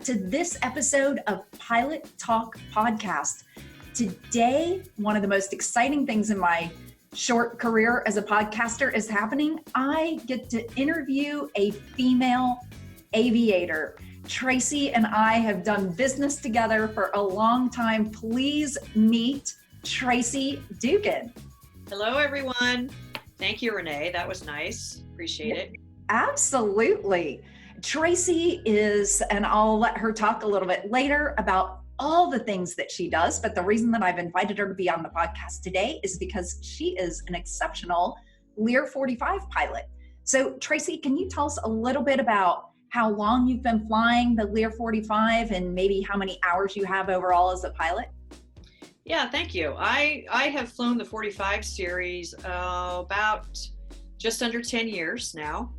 to this episode of Pilot Talk Podcast. Today, one of the most exciting things in my short career as a podcaster is happening. I get to interview a female aviator. Traci and I have done business together for a long time. Please meet Traci Dugan. Hello, everyone. Thank you, Renee. That was nice. Appreciate it. Absolutely. Traci is, and I'll let her talk a little bit later about all the things that she does, but the reason that I've invited her to be on the podcast today is because she is an exceptional Lear 45 pilot. So Traci, can you tell us a little bit about how long you've been flying the Lear 45 and maybe how many hours you have overall as a pilot? Yeah, thank you. I have flown the 45 series about just under 10 years now.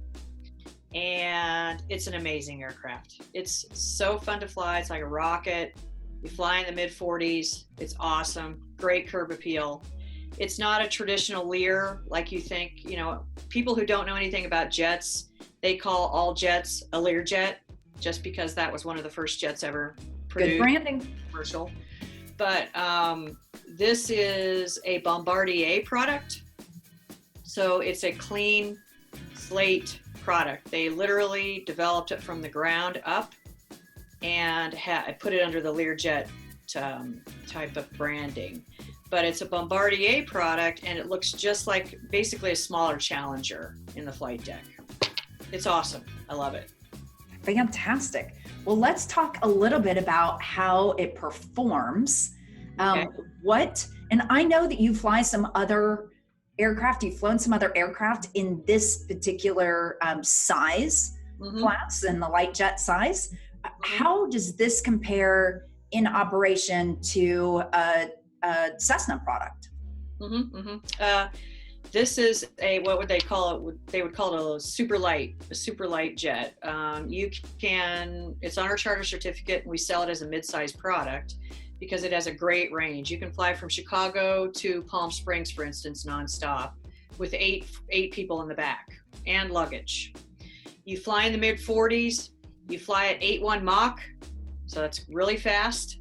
And it's an amazing aircraft. It's so fun to fly. It's like a rocket. You fly in the mid 40s. It's awesome. Great curb appeal. It's not a traditional Lear like you think. You know, people who don't know anything about jets, they call all jets a Learjet just because that was one of the first jets ever produced. Good branding. Commercial. But this is a Bombardier product. So it's a clean slate product. They literally developed it from the ground up and put it under the Learjet type of branding. But it's a Bombardier product and it looks just like basically a smaller Challenger in the flight deck. It's awesome. I love it. Fantastic. Well, let's talk a little bit about how it performs. Okay. And I know that you fly some other aircraft, you've flown some other aircraft in this particular size class, in the light jet size. How does this compare in operation to a Cessna product? This is what would they call it? They would call it a super light jet. It's on our charter certificate and we sell it as a mid-size product because it has a great range. You can fly from Chicago to Palm Springs, for instance, nonstop with eight people in the back and luggage. You fly in the mid 40s, you fly at 8.1 Mach, so that's really fast.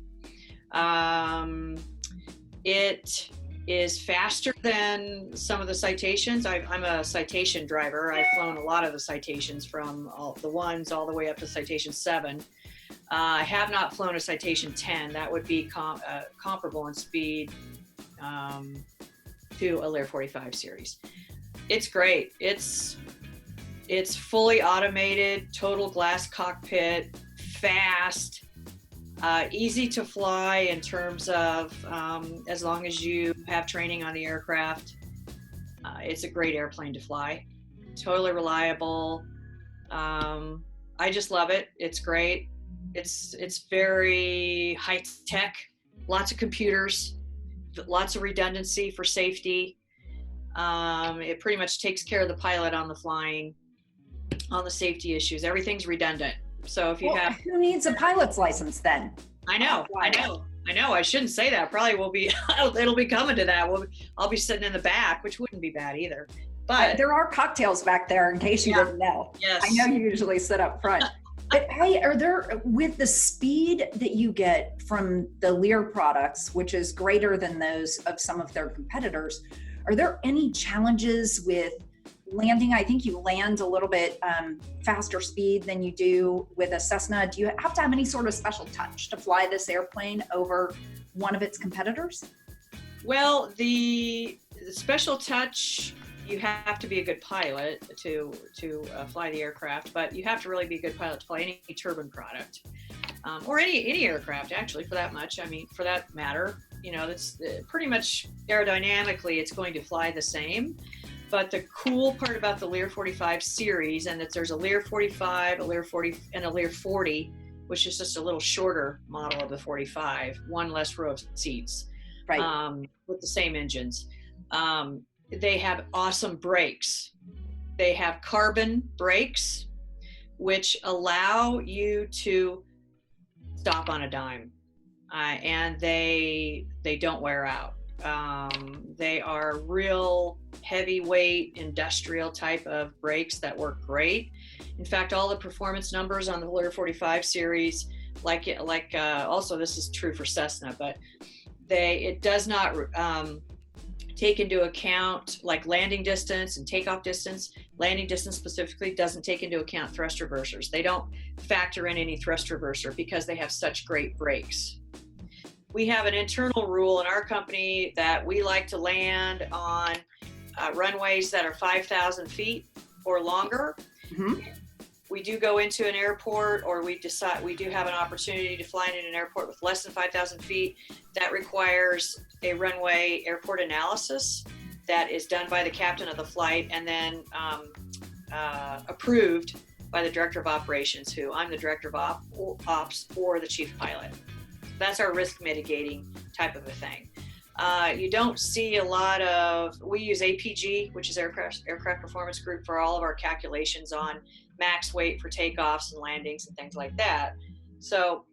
It is faster than some of the Citations. I'm a Citation driver. I've flown a lot of the Citations from the ones all the way up to Citation 7. I have not flown a Citation 10. That would be comparable in speed to a Lear 45 series. It's great. It's fully automated, total glass cockpit, fast, easy to fly in terms of as long as you have training on the aircraft. It's a great airplane to fly. Totally reliable. I just love it. It's great. It's very high tech, lots of computers, lots of redundancy for safety. It pretty much takes care of the pilot on the flying, on the safety issues. Everything's redundant. So if you have, who needs a pilot's license then? I know. I shouldn't say that. Probably will be. It'll be coming to that. I'll be sitting in the back, which wouldn't be bad either. But there are cocktails back there in case you didn't know. Yes. I know you usually sit up front. But hey, with the speed that you get from the Lear products, which is greater than those of some of their competitors, are there any challenges with landing? I think you land a little bit faster speed than you do with a Cessna. Do you have to have any sort of special touch to fly this airplane over one of its competitors? Well, the special touch, you have to be a good pilot to fly the aircraft, but you have to really be a good pilot to fly any turbine product, or any aircraft actually, for that matter. You know, that's pretty much aerodynamically it's going to fly the same. But the cool part about the Lear 45 series, and that there's a Lear 45, a Lear 40, and a Lear 40, which is just a little shorter model of the 45, one less row of seats, right, with the same engines. They have awesome brakes. They have carbon brakes, which allow you to stop on a dime, and they don't wear out. They are real heavyweight industrial type of brakes that work great. In fact, all the performance numbers on the Lear 45 series also this is true for Cessna, but it does not take into account like landing distance and takeoff distance. Landing distance specifically doesn't take into account thrust reversers. They don't factor in any thrust reverser because they have such great brakes. We have an internal rule in our company that we like to land on runways that are 5,000 feet or longer. Mm-hmm. We do go into an airport, or we do have an opportunity to fly in an airport with less than 5,000 feet. That requires a runway airport analysis that is done by the captain of the flight and then approved by the director of operations, who I'm the director of ops or the chief pilot. That's our risk mitigating type of a thing. You don't see a lot of, we use APG, which is Aircraft Performance Group, for all of our calculations on max weight for takeoffs and landings and things like that. So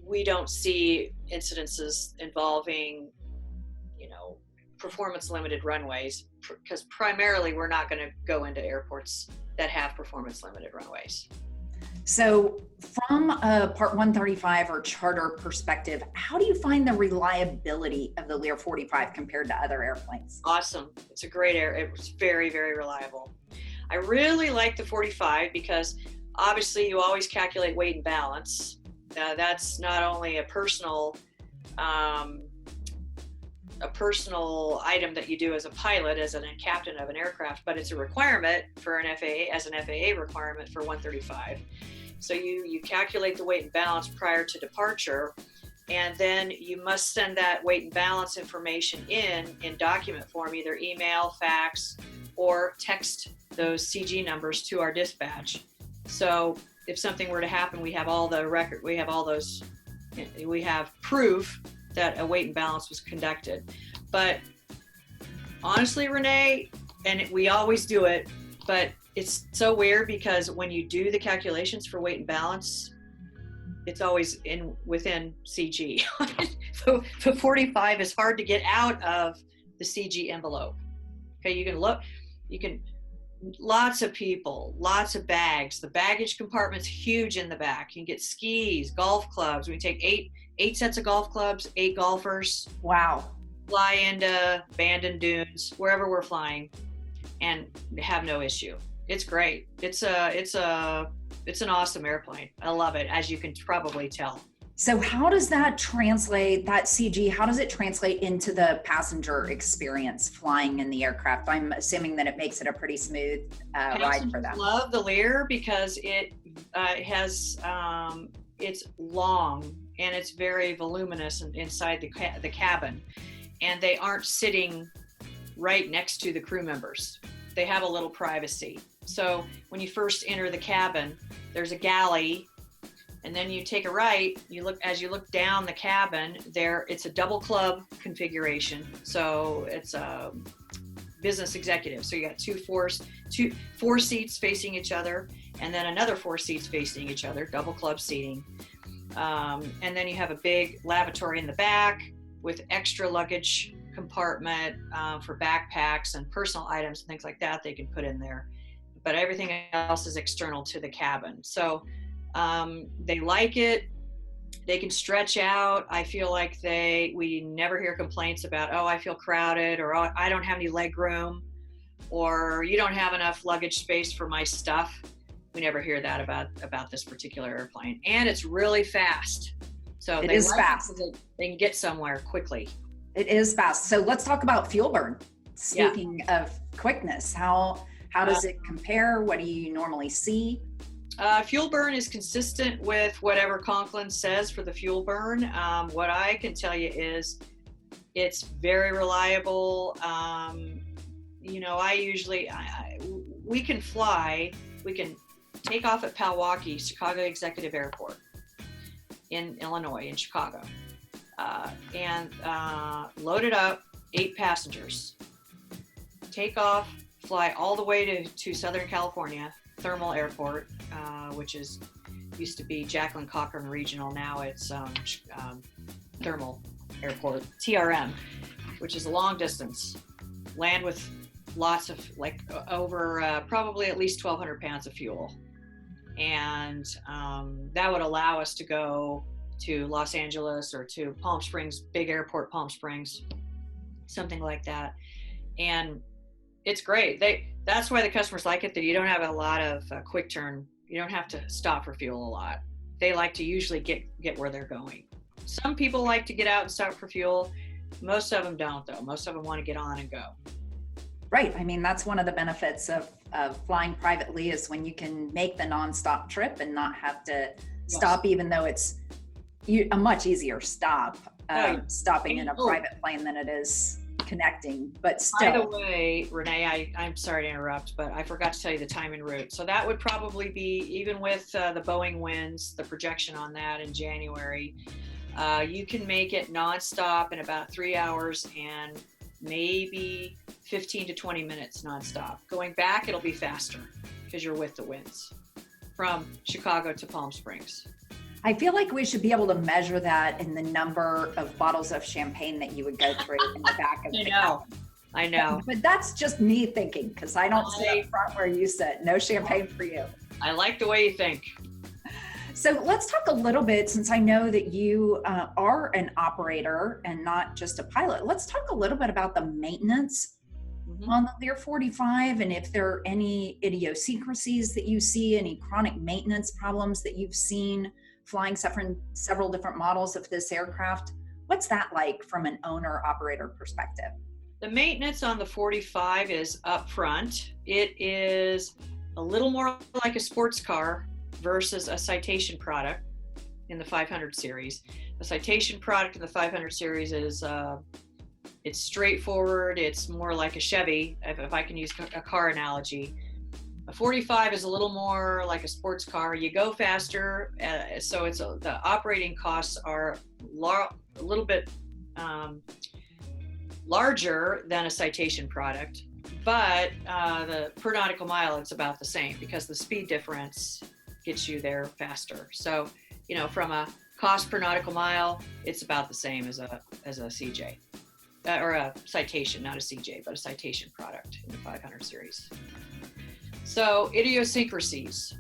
we don't see incidences involving, performance limited runways, because primarily we're not going to go into airports that have performance limited runways. So from a Part 135 or charter perspective, how do you find the reliability of the Lear 45 compared to other airplanes? Awesome. It's a great it was very, very reliable. I really like the 45 because obviously you always calculate weight and balance. That's not only a personal item that you do as a pilot, as a captain of an aircraft, but it's a requirement for an FAA requirement for 135. So you calculate the weight and balance prior to departure, and then you must send that weight and balance information in document form, either email, fax, or text those CG numbers to our dispatch. So if something were to happen, we have all the record, we have proof that a weight and balance was conducted. But honestly, Renee, and we always do it, but it's so weird because when you do the calculations for weight and balance, it's always within CG. The 45 is hard to get out of the CG envelope. Okay, lots of people, lots of bags. The baggage compartment's huge in the back. You can get skis, golf clubs. We take eight sets of golf clubs, 8 golfers. Wow. Fly into Bandon Dunes, wherever we're flying, and have no issue. It's great. It's an awesome airplane. I love it, as you can probably tell. So how does that translate, that CG, how does it translate into the passenger experience flying in the aircraft? I'm assuming that it makes it a pretty smooth ride for them. I love the Lear because it has, it's long and it's very voluminous inside the cabin. And they aren't sitting right next to the crew members. They have a little privacy. So when you first enter the cabin, there's a galley, and then you take a right. As you look down the cabin, it's a double club configuration. So it's a business executive. So you got four seats facing each other, and then another 4 seats facing each other, double club seating. And then you have a big lavatory in the back with extra luggage compartment for backpacks and personal items and things like that they can put in there. But everything else is external to the cabin. So they like it. They can stretch out. I feel like we never hear complaints about, I feel crowded, or I don't have any leg room, or you don't have enough luggage space for my stuff. We never hear that about this particular airplane. And it's really fast. So it is fast. They can get somewhere quickly. It is fast. So let's talk about fuel burn. Speaking of quickness, how does it compare? What do you normally see? Fuel burn is consistent with whatever Conklin says for the fuel burn. What I can tell you is it's very reliable. We can take off at Palwaukee, Chicago Executive Airport in Illinois, in Chicago, and load it up, 8 passengers. Take off, fly all the way to Southern California, Thermal Airport, which used to be Jacqueline Cochran Regional. Now it's Thermal Airport, TRM, which is a long distance. Land with lots of, over probably at least 1,200 pounds of fuel. And that would allow us to go to Los Angeles or to Palm Springs, big airport, Palm Springs, something like that. And it's great. That's why the customers like it, that you don't have a lot of quick turn. You don't have to stop for fuel a lot. They like to usually get where they're going. Some people like to get out and stop for fuel. Most of them don't, though. Most of them want to get on and go. Right. I mean, that's one of the benefits of flying privately, is when you can make the nonstop trip and not have to stop, even though it's a much easier stop stopping in a private plane than it is connecting. But still. By the way, Renee, I'm sorry to interrupt, but I forgot to tell you the time en route. So that would probably be, even with the Boeing wins, the projection on that in January, you can make it nonstop in about 3 hours and maybe 15 to 20 minutes nonstop. Going back, it'll be faster because you're with the winds from Chicago to Palm Springs. I feel like we should be able to measure that in the number of bottles of champagne that you would go through in the back of the car. I know. But that's just me thinking, because I don't sit up front where you sit. No champagne for you. I like the way you think. So let's talk a little bit, since I know that you are an operator and not just a pilot. Let's talk a little bit about the maintenance on the Lear 45, and if there are any idiosyncrasies that you see, any chronic maintenance problems that you've seen flying several different models of this aircraft. What's that like from an owner-operator perspective? The maintenance on the 45 is upfront. It is a little more like a sports car versus a Citation product in the 500 series. The Citation product in the 500 series is it's straightforward. It's more like a Chevy, if I can use a car analogy. A 45 is a little more like a sports car. You go faster, so the operating costs are a little bit larger than a Citation product, but the per nautical mile, it's about the same because the speed difference gets you there faster. So, from a cost per nautical mile, it's about the same as a CJ. Or a Citation, not a CJ, but a Citation product in the 500 series. So idiosyncrasies.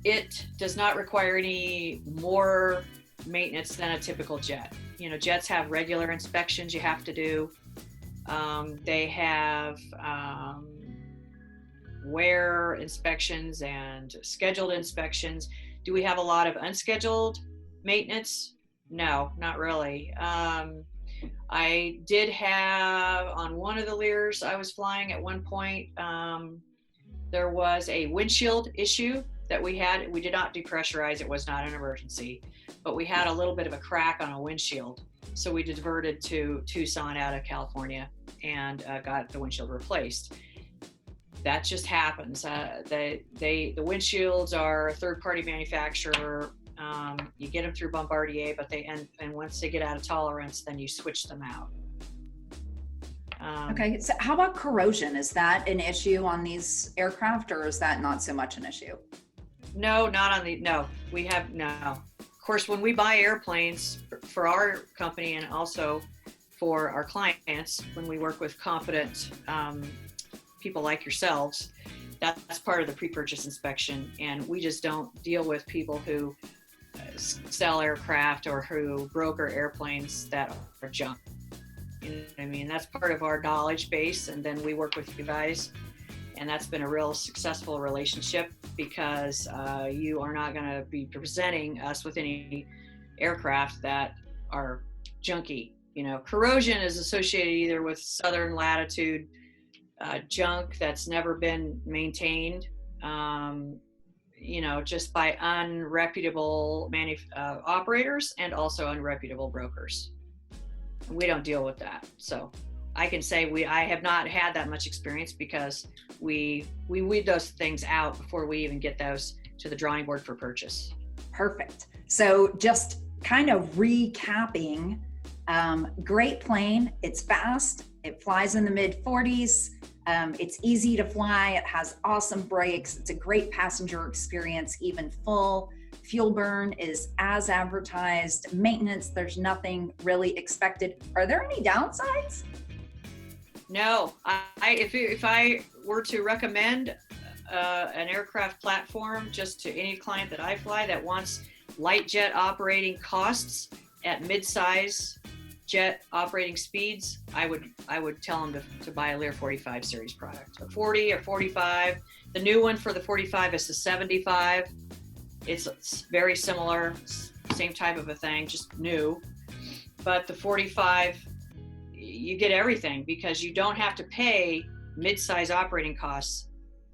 It does not require any more maintenance than a typical jet. Jets have regular inspections you have to do. They have wear inspections and scheduled inspections. Do we have a lot of unscheduled maintenance? No, not really. I did have, on one of the Lears I was flying at one point, there was a windshield issue that we had. We did not depressurize. It was not an emergency, but we had a little bit of a crack on a windshield. So we diverted to Tucson out of California and got the windshield replaced. That just happens. The windshields are a third-party manufacturer. You get them through Bombardier, but and once they get out of tolerance, then you switch them out. Okay, so how about corrosion? Is that an issue on these aircraft, or is that not so much an issue? No, we have no. Of course, when we buy airplanes for our company and also for our clients, when we work with competent people like yourselves, that's part of the pre-purchase inspection, and we just don't deal with people who sell aircraft or who broker airplanes that are junk. You know what I mean? That's part of our knowledge base, and then we work with you guys, and that's been a real successful relationship because you are not going to be presenting us with any aircraft that are junky. Corrosion is associated either with southern latitude junk that's never been maintained, just by unreputable operators and also unreputable brokers. We don't deal with that. So I can say I have not had that much experience because we weed those things out before we even get those to the drawing board for purchase. Perfect. So just kind of recapping, great plane. It's fast. It flies in the mid 40s. It's easy to fly. It has awesome brakes. It's a great passenger experience, even full. Fuel burn is as advertised. Maintenance, there's nothing really expected. Are there any downsides? No. If I were to recommend an aircraft platform just to any client that I fly that wants light jet operating costs at mid-size jet operating speeds, I would tell them to buy a Lear 45 series product, a 40 or 45. The new one for the 45 is the 75. It's very similar, same type of a thing, just new. But the 45, you get everything because you don't have to pay mid-size operating costs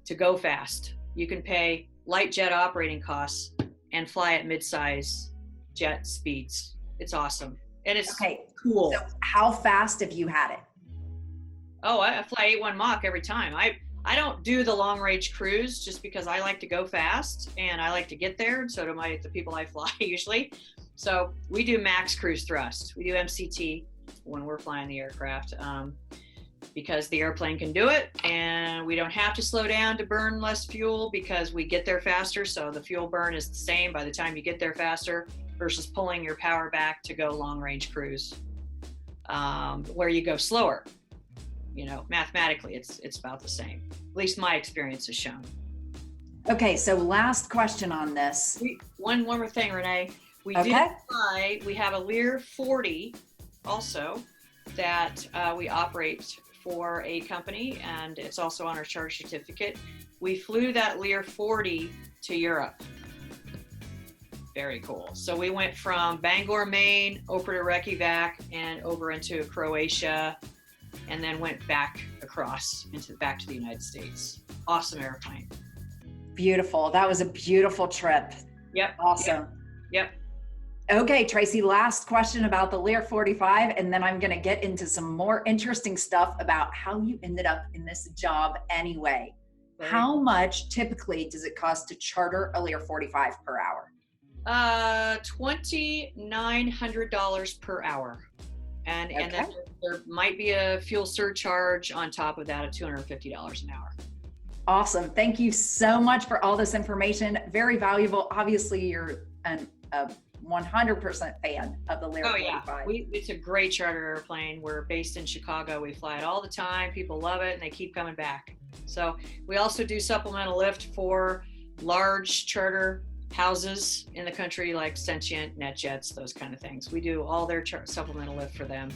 to go fast. You can pay light jet operating costs and fly at mid-size jet speeds. It's awesome. And it's cool. So how fast have you had it? Oh, I fly 8.1 Mach every time. I don't do the long range cruise just because I like to go fast and I like to get there. And so do the people I fly usually. So we do max cruise thrust. We do MCT when we're flying the aircraft because the airplane can do it and we don't have to slow down to burn less fuel because we get there faster. So the fuel burn is the same by the time you get there faster versus pulling your power back to go long range cruise where you go slower. You know, mathematically, it's about the same. At least my experience has shown. Okay, so last question on this. One more thing, Renee. We have a Lear 40 also that we operate for a company, and it's also on our charter certificate. We flew that Lear 40 to Europe. Very cool. So we went from Bangor, Maine, over to Reykjavik, and over into Croatia, and then went back across back to the United States. Awesome airplane. Beautiful. That was a beautiful trip. Yep. Awesome. Yep. Okay, Traci, last question about the Lear 45, and then I'm going to get into some more interesting stuff about how you ended up in this job anyway. Right. How much typically does it cost to charter a Lear 45 per hour? $2,900 per hour. And then there might be a fuel surcharge on top of that of $250 an hour. Awesome. Thank you so much for all this information. Very valuable. Obviously, you're a 100% fan of the Lear 45. Yeah. It's a great charter airplane. We're based in Chicago. We fly it all the time. People love it and they keep coming back. So we also do supplemental lift for large charter houses in the country like Sentient, NetJets, those kind of things. We do all their supplemental lift for them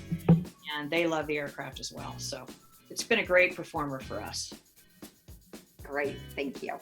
and they love the aircraft as well. So it's been a great performer for us. Great. Thank you.